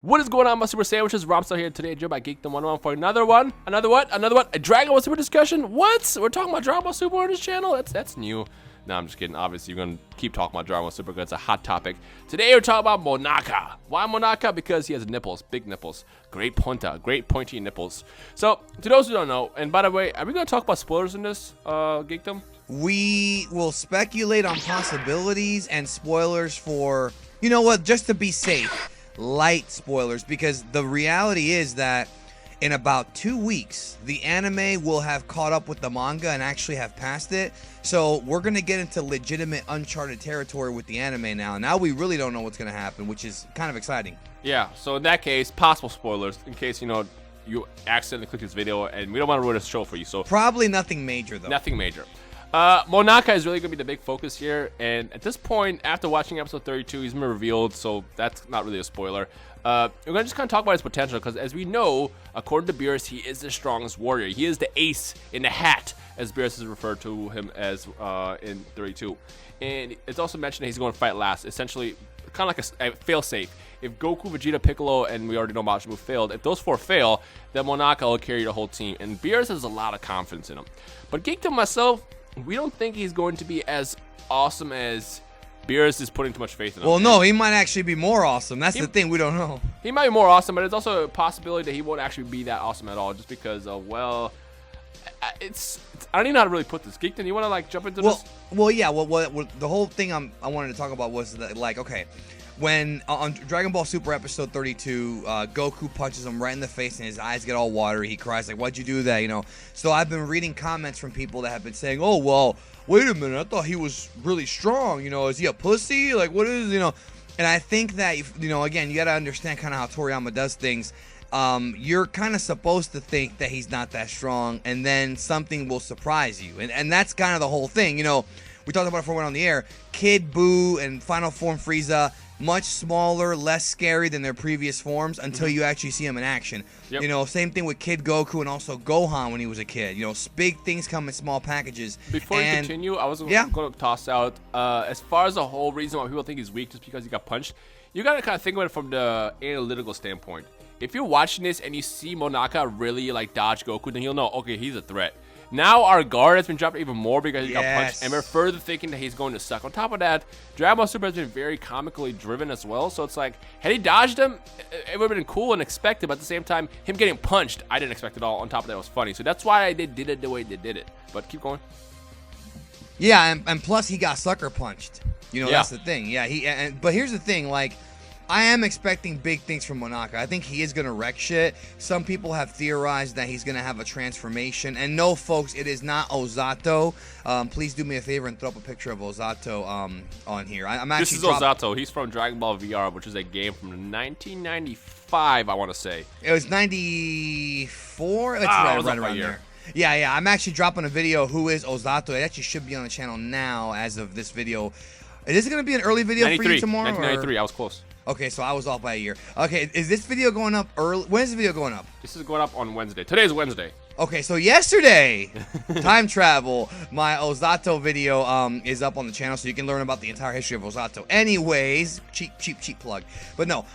What is going on, my super sandwiches? Rhymestyle here today, joined by Geekdom 101 for another what? A Dragon Ball Super discussion? What? We're talking about Dragon Ball Super on this channel? That's new. No, I'm just kidding. Obviously, you're going to keep talking about Dragon Ball Super because it's a hot topic. Today, we're talking about Monaka. Why Monaka? Because he has nipples, big nipples. Great punta, great pointy nipples. So, to those who don't know, and by the way, are we going to talk about spoilers in this, Geekdom? We will speculate on possibilities and spoilers for, you know what, just to be safe. Light spoilers, because the reality is that in about 2 weeks the anime will have caught up with the manga and actually have passed it, so we're gonna get into legitimate uncharted territory with the anime now we really don't know what's gonna happen, which is kind of exciting. Yeah, so in that case, possible spoilers in case you accidentally click this video, and we don't want to ruin the show for you. So probably nothing major though. Nothing major. Monaka is really going to be the big focus here, and at this point, after watching episode 32, he's been revealed, so that's not really a spoiler. We're going to just kind of talk about his potential, because as we know, according to Beerus, he is the strongest warrior. He is the ace in the hat, as Beerus has referred to him as in 32. And it's also mentioned that he's going to fight last, essentially kind of like a fail-safe. If Goku, Vegeta, Piccolo, and we already know Majin Buu failed, if those four fail, then Monaka will carry the whole team, and Beerus has a lot of confidence in him. But Geekdom myself, we don't think he's going to be as awesome as Beerus is putting too much faith in him. Well, no, he might actually be more awesome. That's the thing, we don't know. He might be more awesome, but there's also a possibility that he won't actually be that awesome at all, just because, well, it's I don't even know how to really put this. Geekdom, you want to like jump into this? Well, yeah. Well, the whole thing I wanted to talk about was that, like, okay, when on Dragon Ball Super episode 32, Goku punches him right in the face and his eyes get all watery. He cries like, "Why'd you do that?" You know. So I've been reading comments from people that have been saying, "Oh, well, wait a minute. I thought he was really strong. You know, is he a pussy? Like, what is, you know?" And I think that, you know, again, you got to understand kind of how Toriyama does things. You're kind of supposed to think that he's not that strong, and then something will surprise you, and that's kind of the whole thing. You know, we talked about it before we went on the air. Kid Buu and Final Form Frieza, much smaller, less scary than their previous forms until you actually see them in action. Yep. You know, same thing with Kid Goku and also Gohan when he was a kid. You know, big things come in small packages. Before you continue, I was going to toss out, as far as the whole reason why people think he's weak just because he got punched, you got to kind of think about it from the analytical standpoint. If you're watching this and you see Monaka really like dodge Goku, then you'll know, okay, he's a threat. Now our guard has been dropped even more because he got punched, and we're further thinking that he's going to suck. On top of that, Dragon Ball Super has been very comically driven as well, so it's like, had he dodged him, it would have been cool and expected, but at the same time, him getting punched, I didn't expect at all. On top of that, it was funny. So that's why they did it the way they did it. But keep going. Yeah, and plus he got sucker punched. You know, that's the thing. Yeah, but here's the thing, like, I am expecting big things from Monaka. I think he is going to wreck shit. Some people have theorized that he's going to have a transformation. And no, folks, it is not Ozato. Please do me a favor and throw up a picture of Ozato on here. I'm actually This is Ozato. He's from Dragon Ball VR, which is a game from 1995, I want to say. It was 94? It's right around there. Yeah, I'm actually dropping a video, Who is Ozato? It actually should be on the channel now as of this video. Is this going to be an early video for you tomorrow? 1993, I was close. Okay, so I was off by a year. Okay, is this video going up early? When is the video going up? This is going up on Wednesday. Today's Wednesday. Okay, so yesterday, time travel, my Ozato video is up on the channel, so you can learn about the entire history of Ozato. Anyways, cheap plug. But no,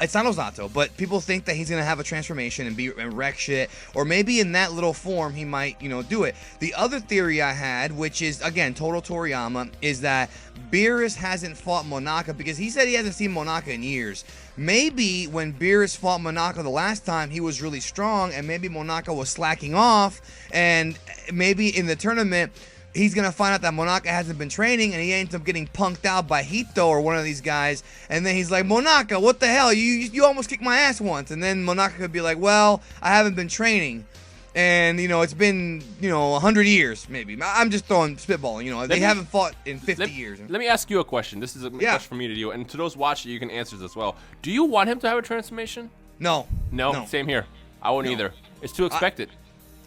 it's not Ozato, but people think that he's going to have a transformation and wreck shit, or maybe in that little form he might, you know, do it. The other theory I had, which is, again, total Toriyama, is that Beerus hasn't fought Monaka because he said he hasn't seen Monaka in years. Maybe when Beerus fought Monaka the last time, he was really strong, and maybe Monaka was slacking off, and maybe in the tournament, he's going to find out that Monaka hasn't been training, and he ends up getting punked out by Hito or one of these guys, and then he's like, Monaka, what the hell? You almost kicked my ass once. And then Monaka could be like, well, I haven't been training. And, you know, it's been, you know, 100 years, maybe. I'm just throwing spitballing, you know. They haven't fought in 50 years. Let me ask you a question. This is a question for me to do. And to those watching, you can answer this as well. Do you want him to have a transformation? No. No? Same here. I wouldn't either. It's too expected.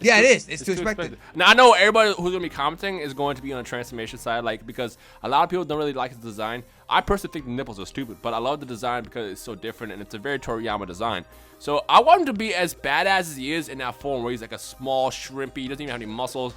Yeah, it is. It's too expected. Now, I know everybody who's going to be commenting is going to be on the transformation side, like, because a lot of people don't really like his design. I personally think the nipples are stupid, but I love the design because it's so different, and it's a very Toriyama design. So I want him to be as badass as he is in that form, where he's like a small, shrimpy, he doesn't even have any muscles,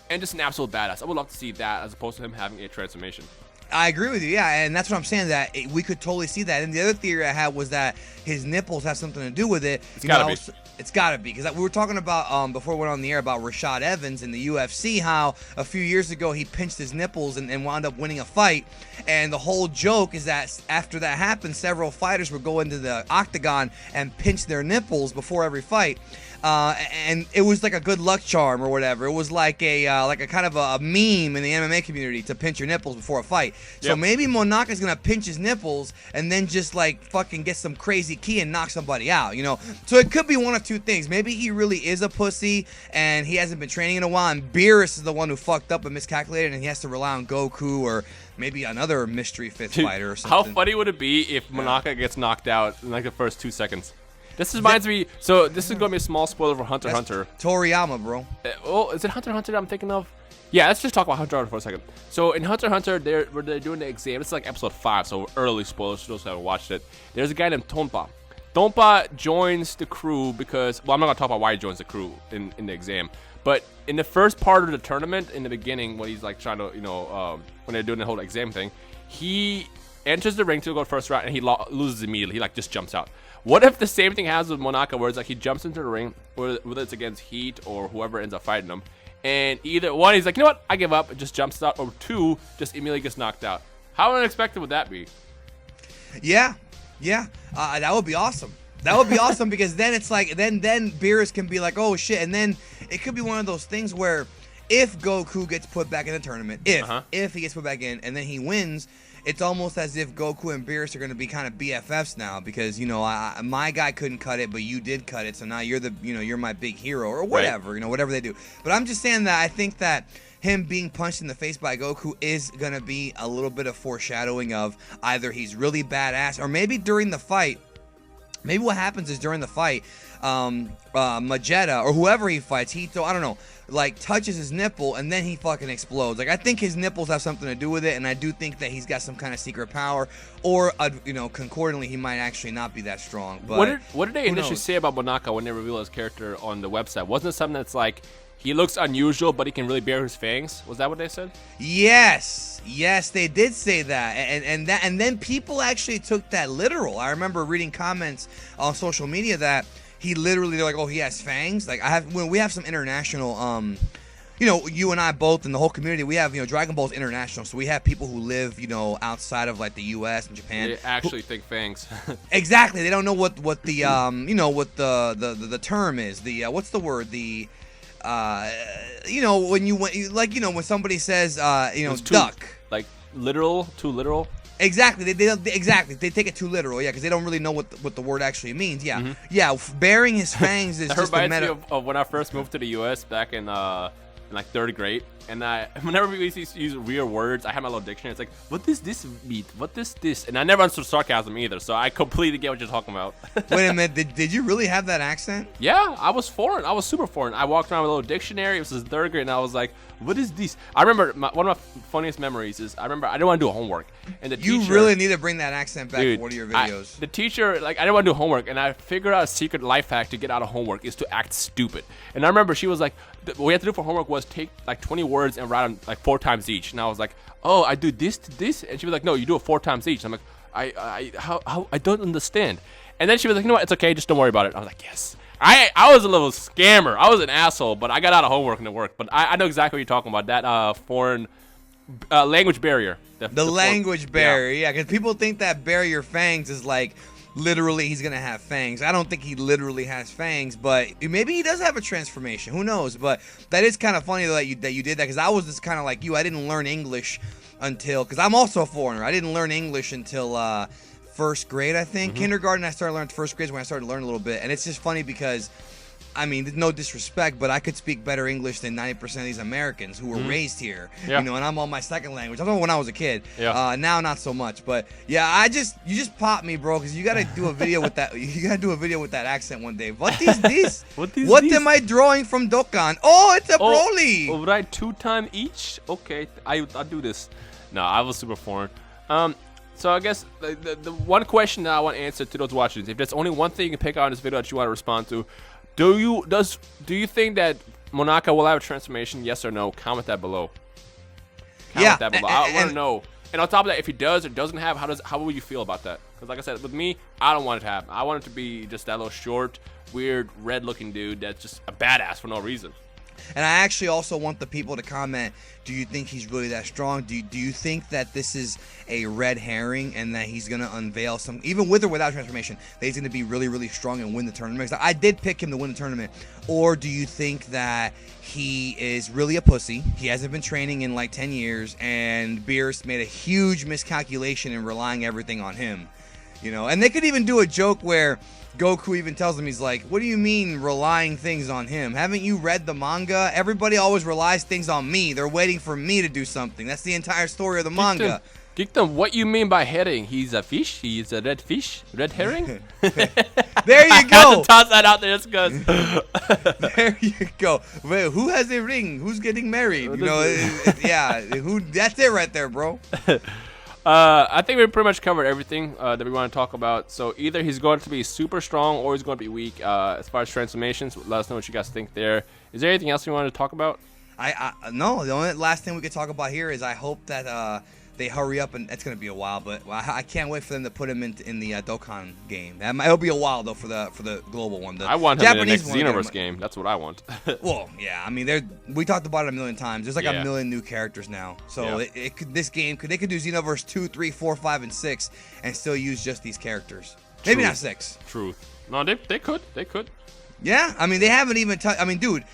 and just an absolute badass. I would love to see that as opposed to him having a transformation. I agree with you, yeah, and that's what I'm saying, that we could totally see that. And the other theory I had was that his nipples have something to do with it. It's gotta be. It's gotta be, because we were talking about before we went on the air about Rashad Evans in the UFC, how a few years ago he pinched his nipples and wound up winning a fight. And the whole joke is that after that happened, several fighters would go into the octagon and pinch their nipples before every fight. And it was like a good luck charm or whatever. It was like a kind of a meme in the MMA community to pinch your nipples before a fight. So Yep. maybe Monaka's gonna pinch his nipples and then just like fucking get some crazy key and knock somebody out, you know? So it could be one of two things. Maybe he really is a pussy and he hasn't been training in a while, and Beerus is the one who fucked up and miscalculated, and he has to rely on Goku or maybe another mystery fifth fighter or something. How funny would it be if Monaka gets knocked out in like the first 2 seconds? This reminds me. So this is going to be a small spoiler for Hunter x Hunter. Toriyama, bro. Oh, is it Hunter x Hunter that I'm thinking of? Yeah, let's just talk about Hunter x Hunter for a second. So in Hunter x Hunter, where they're doing the exam. It's like episode 5, so early spoilers for those who haven't watched it. There's a guy named Tonpa. Tonpa joins the crew because, well, I'm not going to talk about why he joins the crew in the exam. But in the first part of the tournament, in the beginning, when he's like trying to, when they're doing the whole exam thing, he enters the ring to go first round and he loses immediately. He like just jumps out. What if the same thing happens with Monaka, where it's like he jumps into the ring, whether it's against Heat or whoever ends up fighting him, and either one, he's like, you know what, I give up, and just jumps out, or two, just immediately gets knocked out. How unexpected would that be? Yeah, that would be awesome. That would be awesome, because then it's like, then Beerus can be like, oh shit, and then it could be one of those things where if Goku gets put back in the tournament, if he gets put back in and then he wins, it's almost as if Goku and Beerus are going to be kind of BFFs now, because my guy couldn't cut it, but you did cut it, so now you're you're my big hero or whatever, right. Whatever they do. But I'm just saying that I think that him being punched in the face by Goku is going to be a little bit of foreshadowing of either he's really badass, or maybe during the fight. Maybe what happens is during the fight, Majeta or whoever he fights, Hito, I don't know, like touches his nipple and then he fucking explodes. Like, I think his nipples have something to do with it, and I do think that he's got some kind of secret power, or concordantly, he might actually not be that strong. But what did they initially say about Monaka when they revealed his character on the website? Wasn't it something that's like, he looks unusual, but he can really bear his fangs? Was that what they said? Yes, they did say that, and then people actually took that literal. I remember reading comments on social media that they're like, oh, he has fangs. Like, we have some international, you and I both, and the whole community, we have, Dragon Ball's international, so we have people who live, outside of like the U.S. and Japan. They actually think fangs. Exactly, they don't know what the what the term is. What's the word? When somebody says, duck. Like literal, too literal. Exactly. They take it too literal. Yeah, because they don't really know what the word actually means. Yeah, yeah. Bearing his fangs is just a meta. Of when I first moved to the U.S. back in like third grade, and whenever we used to use weird words, I had my little dictionary. It's like, what does this mean? What does this? And I never understood sarcasm either, so I completely get what you're talking about. Wait a minute, did you really have that accent? Yeah, I was foreign. I was super foreign. I walked around with a little dictionary. It was third grade, and I was like, what is this? I remember one of my funniest memories is I didn't want to do homework, and the teacher. You really need to bring that accent back for one of your videos. The teacher, I didn't want to do homework, and I figured out a secret life hack to get out of homework is to act stupid. And I remember she was like, what we had to do for homework was take like 20 words and write them like 4 times each. And I was like, oh, I do this to this, and she was like, no, you do it 4 times each. I'm like, I don't understand. And then she was like, you know what, it's okay, just don't worry about it. I was like, yes. I was a little scammer. I was an asshole, but I got out of homework and it worked. But I know exactly what you're talking about. That foreign language barrier. The language barrier, yeah. Because people think that bear your fangs is like literally he's gonna have fangs. I don't think he literally has fangs, but maybe he does have a transformation. Who knows? But that is kind of funny that you did that, because I was just kind of like you. I didn't learn English because I'm also a foreigner. I didn't learn English until first grade, I think. Kindergarten, I started learning. First grade is when I started learning a little bit. And it's just funny because, I mean, no disrespect, but I could speak better English than 90% of these Americans who were raised here. Yeah. And I'm on my second language. I don't know when I was a kid. Yeah. Now, not so much. But yeah, you just popped me, bro, because you gotta do a video with that. You gotta do a video with that accent one day. What is this? What am I drawing from Dokkan? Oh, it's a Broly. Oh, right, 2 times each. Okay, I'll do this. No, I was super foreign. So I guess the one question that I want to answer to those watching is, if there's only one thing you can pick out in this video that you want to respond to, do you think that Monaka will have a transformation? Yes or no? Comment that below. Comment that below. I want to know. And on top of that, if he does or doesn't have, how will you feel about that? Because like I said, with me, I don't want it to happen. I want it to be just that little short, weird, red-looking dude that's just a badass for no reason. And I actually also want the people to comment, do you think he's really that strong? Do you think that this is a red herring and that he's going to unveil some, even with or without transformation, that he's going to be really, really strong and win the tournament? I did pick him to win the tournament. Or do you think that he is really a pussy? He hasn't been training in like 10 years, and Beerus made a huge miscalculation in relying everything on him. You know, and they could even do a joke where Goku even tells him, he's like, what do you mean relying things on him? Haven't you read the manga? Everybody always relies things on me. They're waiting for me to do something. That's the entire story of the manga. Geekdom, what you mean by herring? He's a fish? He's a red fish? Red herring? There you go. I had to toss that out there just because. There you go. Wait, who has a ring? Who's getting married? You know, yeah. That's it right there, bro. I think we pretty much covered everything that we want to talk about. So either he's going to be super strong or he's going to be weak. As far as transformations, let us know what you guys think there. Is there anything else you want to talk about? No. The only last thing we could talk about here is I hope that they hurry up, and it's going to be a while, but I can't wait for them to put him in the Dokkan game. It'll be a while though for the global one. I want him in the next Xenoverse game. That's what I want. Well, yeah. I mean, we talked about it a million times. There's like a million new characters now, so they could do Xenoverse 2, 3, 4, 5, and 6, and still use just these characters. Maybe not 6. Truth. No, they could. They could. Yeah. I mean, they haven't even touched. I mean, dude.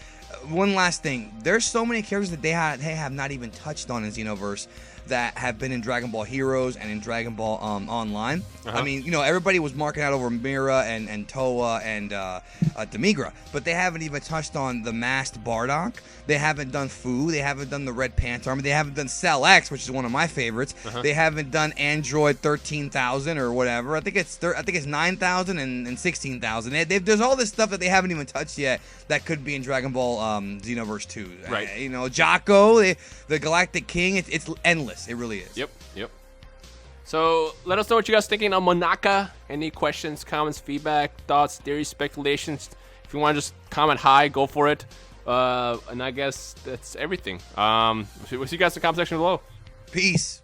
One last thing. There's so many characters that they have not even touched on in Xenoverse that have been in Dragon Ball Heroes and in Dragon Ball Online. I mean, you know, everybody was marking out over Mira and Toa and Demigra, but they haven't even touched on the masked Bardock. They haven't done Fu. They haven't done the Red Pant Army. They haven't done Cell X, which is one of my favorites. They haven't done Android 13,000 or whatever. I think it's 9,000 and 16,000. There's all this stuff that they haven't even touched yet that could be in Dragon Ball Xenoverse 2. Right. You know, Jocko, the Galactic King. It's endless. It really is. Yep. So let us know what you guys thinking on Monaka. Any questions, comments, feedback, thoughts, theories, speculations. If you want to just comment hi, go for it. And I guess that's everything. We'll see you guys in the comment section below. Peace.